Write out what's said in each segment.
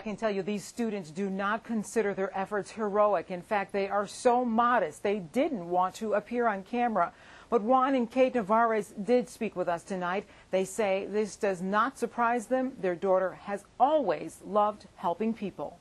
I can tell you these students do not consider their efforts heroic. In fact, they are so modest. They didn't want to appear on camera. But Juan and Kate Navarez did speak with us tonight. They say this does not surprise them. Their daughter has always loved helping people.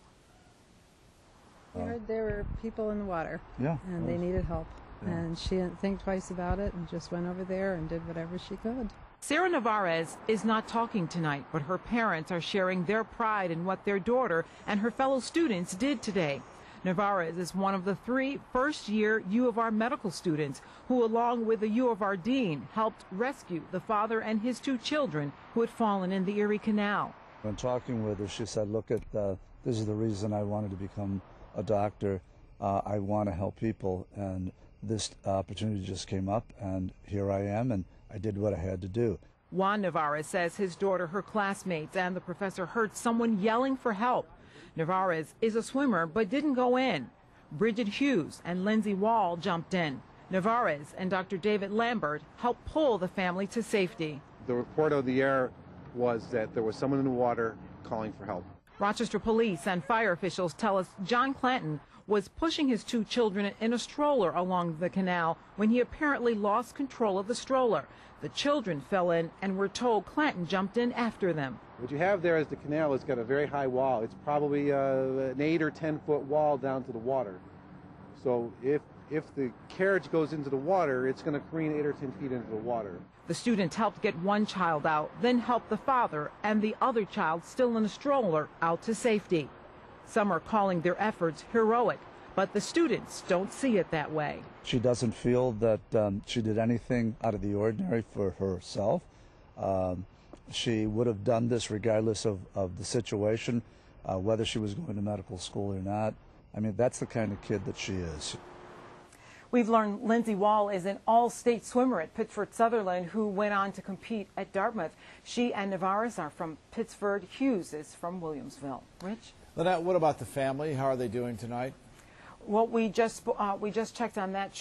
We heard there were people in the water, yeah, and they needed help. Yeah. And she didn't think twice about it and just went over there and did whatever she could. Sarah Navarez is not talking tonight, but her parents are sharing their pride in what their daughter and her fellow students did today. Navarez is one of the 3 first-year U of R medical students who, along with the U of R dean, helped rescue the father and his 2 children who had fallen in the Erie Canal. When talking with her, she said, look, this is the reason I wanted to become a doctor. I want to help people, and this opportunity just came up, and here I am, and I did what I had to do. Juan Navarez says his daughter, her classmates, and the professor heard someone yelling for help. Navarez is a swimmer but didn't go in. Bridget Hughes and Lindsay Wall jumped in. Navarez and Dr. David Lambert helped pull the family to safety. The report on the air was that there was someone in the water calling for help. Rochester police and fire officials tell us John Clanton was pushing his 2 children in a stroller along the canal when he apparently lost control of the stroller. The children fell in and were told Clanton jumped in after them. What you have there is the canal. It's got a very high wall. It's probably an 8 or 10 foot wall down to the water. So if the carriage goes into the water, it's going to careen 8 or 10 feet into the water. The students helped get 1 child out, then helped the father and the other child still in a stroller out to safety. Some are calling their efforts heroic, but the students don't see it that way. She doesn't feel that she did anything out of the ordinary for herself. She would have done this regardless of the situation, whether she was going to medical school or not. I mean, that's the kind of kid that she is. We've learned Lindsay Wall is an all-state swimmer at Pittsford Sutherland who went on to compete at Dartmouth. She and Navarez are from Pittsford. Hughes is from Williamsville. Rich? Lynette, what about the family? How are they doing tonight? Well, we just checked on that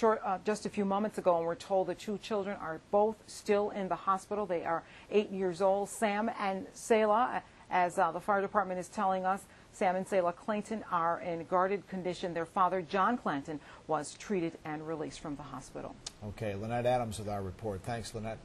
just a few moments ago, and we're told the 2 children are both still in the hospital. They are 8 years old. Sam and Selah, as the fire department is telling us, Sam and Selah Clanton are in guarded condition. Their father, John Clanton, was treated and released from the hospital. Okay, Lynette Adams with our report. Thanks, Lynette.